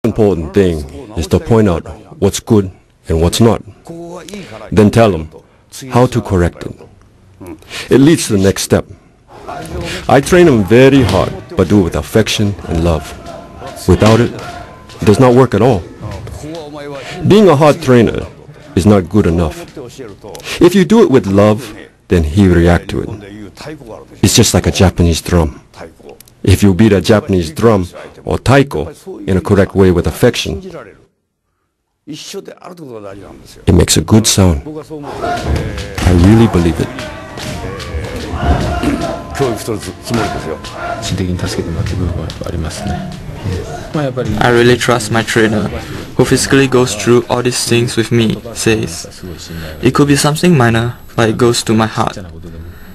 important thing is to point out what's good and what's not. Then tell them how to correct it. It leads to the next step. I train them very hard, but do it with affection and love. Without it, it does not work at all. Being a hard trainer is not good enough. If you do it with love, then he will react to it. It's just like a Japanese drum. If you beat a Japanese drum or taiko in a correct way with affection, it makes a good sound. I really believe it. I really trust my trainer, who physically goes through all these things with me, says. It could be something minor, but it goes to my heart.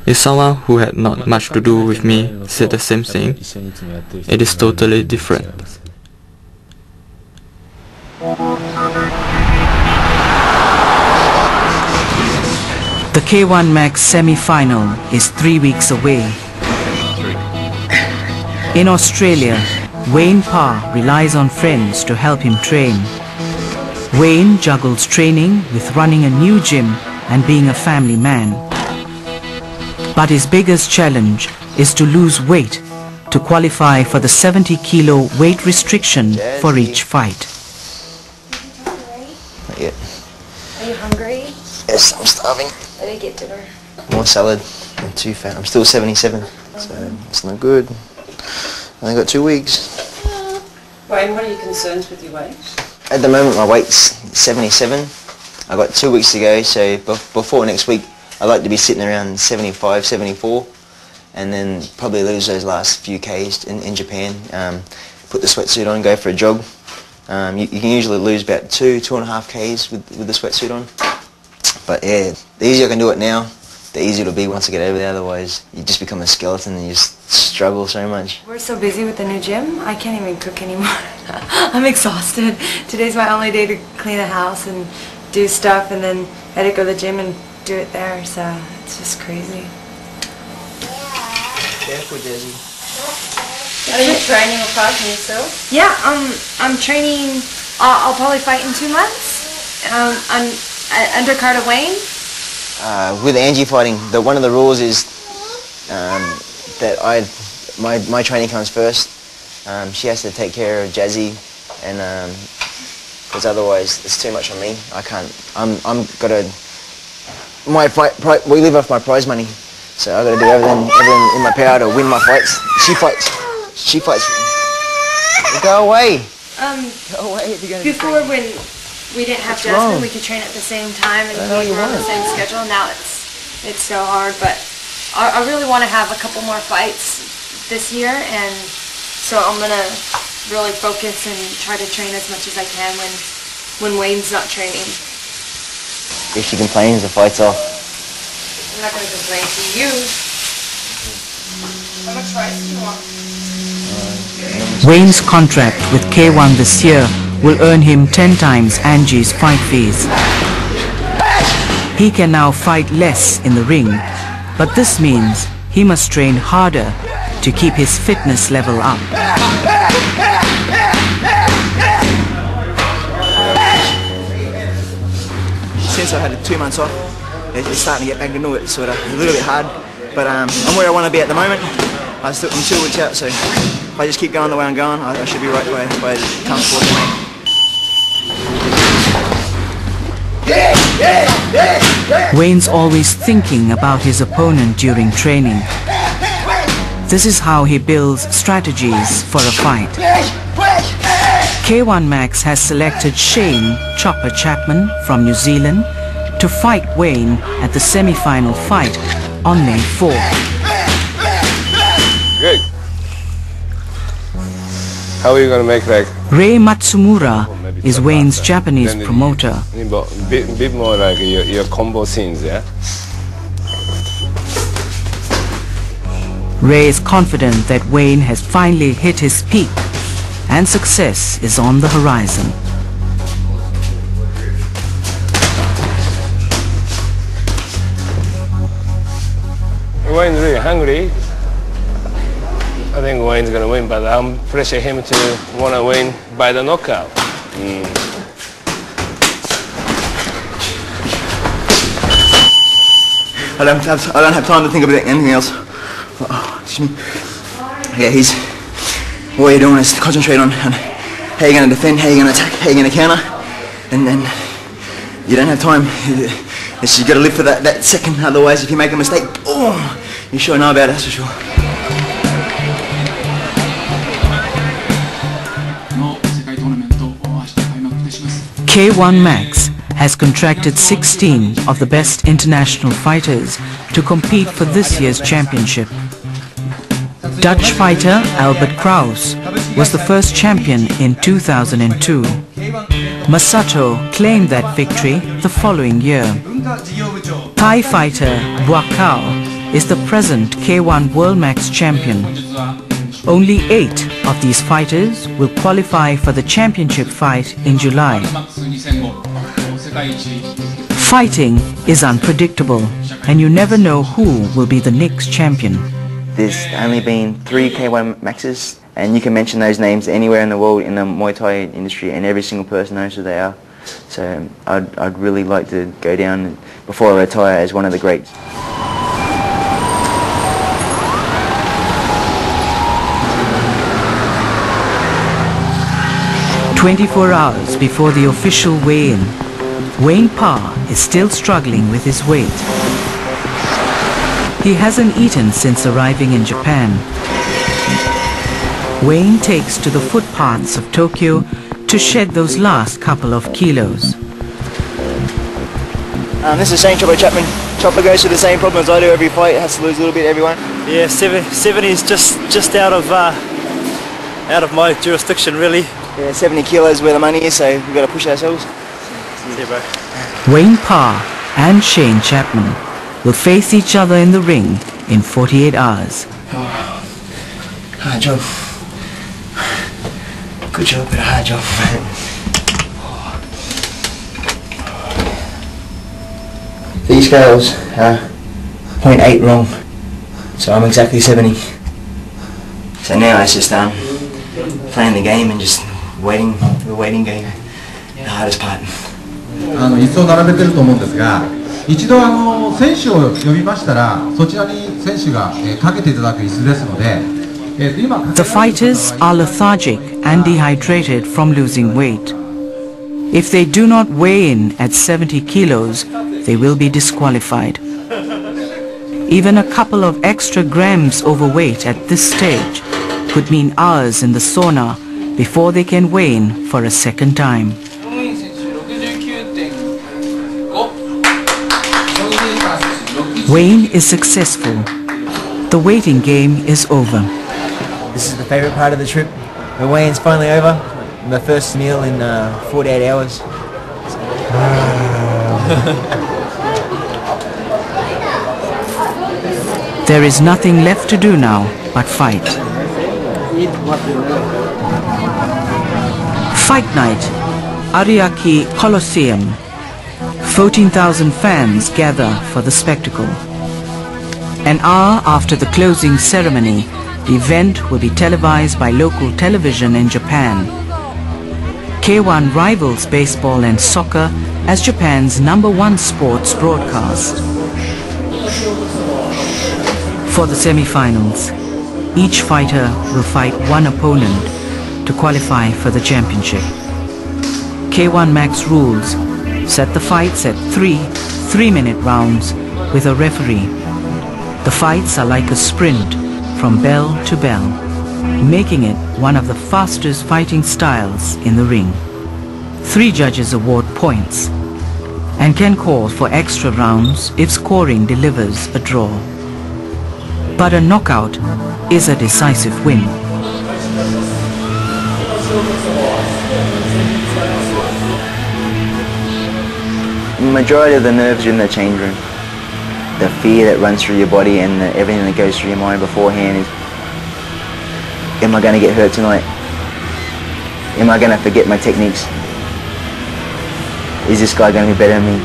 If someone who had not much to do with me said the same thing, it is totally different. The K1 Max semi-final is 3 weeks away. In Australia, Wayne Parr relies on friends to help him train. Wayne juggles training with running a new gym and being a family man. But his biggest challenge is to lose weight to qualify for the 70-kilo weight restriction for each fight. Not yet. Are you hungry? Yes, I'm starving. Let me get dinner. More salad. I'm too fat. I'm still 77, so it's not good. I only got 2 weeks. Wayne, what are your concerns with your weight? At the moment, my weight's 77. I got 2 weeks to go, so before next week, I'd like to be sitting around 75, 74, and then probably lose those last few Ks in Japan. Put the sweatsuit on, go for a jog. You can usually lose about 2.5 Ks with the sweatsuit on. But yeah, the easier I can do it now, the easier it'll be once I get over there. Otherwise, you just become a skeleton and you just struggle so much. We're so busy with the new gym, I can't even cook anymore. I'm exhausted. Today's my only day to clean the house and do stuff, and then I had to go to the gym and do it there, so it's just crazy. Careful, Desi. Are you training apart from yourself? Yeah, I'm training. I'll probably fight in 2 months. I'm undercard of Wayne. With Angie fighting, one of the rules is that my training comes first. She has to take care of Jazzy, and because otherwise it's too much on me. I can't. We live off my prize money, so I got to do everything in my power to win my fights. She fights. Go away. Go away if you're gonna. Before, when we didn't have Jasmine, we could train at the same time and we were on the same schedule. Now it's so hard, but I really want to have a couple more fights this year, and so I'm gonna really focus and try to train as much as I can when Wayne's not training. If she complains, the fight's off. I'm not gonna complain to you. How much rice do you want? Wayne's contract with K1 this year will earn him 10 times Angie's fight fees. He can now fight less in the ring, but this means he must train harder to keep his fitness level up. Since I had 2 months off, it's starting to get back into it, sort of. It's a little bit hard, but I'm where I want to be at the moment. I'm 2 weeks out, so if I just keep going the way I'm going, I should be right the way it comes towards me. Wayne's always thinking about his opponent during training. This is how he builds strategies for a fight. K1 Max has selected Shane Chopper Chapman from New Zealand to fight Wayne at the semi-final fight on May 4th. Good. How are you going to make like... Ray Matsumura is Wayne's Japanese promoter. Bit more like your combo scenes, yeah? Ray is confident that Wayne has finally hit his peak and success is on the horizon. Wayne's really hungry. I think Wayne's going to win, but I'm pressure him to want to win by the knockout. I don't have time to think about anything else. Yeah, what you're doing is concentrate on how you're going to defend, how you're going to attack, how you're going to counter, and then you don't have time. You've got to live for that second, otherwise if you make a mistake, boom, you sure know about it, that's for sure. K1 Max has contracted 16 of the best international fighters to compete for this year's championship. Dutch fighter Albert Kraus was the first champion in 2002. Masato claimed that victory the following year. Thai fighter Buakaw is the present K1 World Max champion. Only 8 of these fighters will qualify for the championship fight in July. Fighting is unpredictable, and you never know who will be the next champion. There's only been 3 K1 Maxes, and you can mention those names anywhere in the world in the Muay Thai industry, and every single person knows who they are. So I'd really like to go down before I retire as one of the greats. "24 hours before the official weigh-in, Wayne Parr is still struggling with his weight. He hasn't eaten since arriving in Japan. Wayne takes to the footpaths of Tokyo to shed those last couple of kilos. This is Shane Chopper Chapman. Chopper goes through the same problem as I do every fight, has to lose a little bit everyone. Yeah, 70 is just out of my jurisdiction really. Yeah, 70 kilos where the money is, so we've got to push ourselves. Yeah, bro. Wayne Parr and Shane Chapman will face each other in the ring in 48 hours. Hard job. Good job, but a hard job. These scales are 0.8 wrong, so I'm exactly 70. So now it's just playing the game and just waiting, the waiting game, the hardest part. 椅子を並べてると思うんですが、一度選手を呼びましたら、そちらに選手がかけていただく椅子ですので、今 The fighters are lethargic and dehydrated from losing weight. If they do not weigh in at 70 kilos, they will be disqualified. Even a couple of extra grams overweight at this stage could mean hours in the sauna before they can weigh in for a second time. Wayne is successful. The waiting game is over. This is the favourite part of the trip. The weigh-in's finally over. My first meal in 48 hours. There is nothing left to do now but fight. Fight night, Ariake Coliseum. 14,000 fans gather for the spectacle. An hour after the closing ceremony, the event will be televised by local television in Japan. K1 rivals baseball and soccer as Japan's #1 sports broadcast. For the semi-finals, each fighter will fight one opponent to qualify for the championship. K1 Max rules set the fights at 3-minute rounds with a referee. The fights are like a sprint from bell to bell, making it one of the fastest fighting styles in the ring. 3 judges award points and can call for extra rounds if scoring delivers a draw. But a knockout is a decisive win. The majority of the nerves are in the change room. The fear that runs through your body and everything that goes through your mind beforehand is, am I going to get hurt tonight? Am I going to forget my techniques? Is this guy going to be better than me?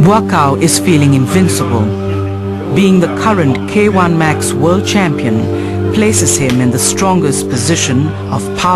Buakaw is feeling invincible. Being the current K1 Max world champion places him in the strongest position of power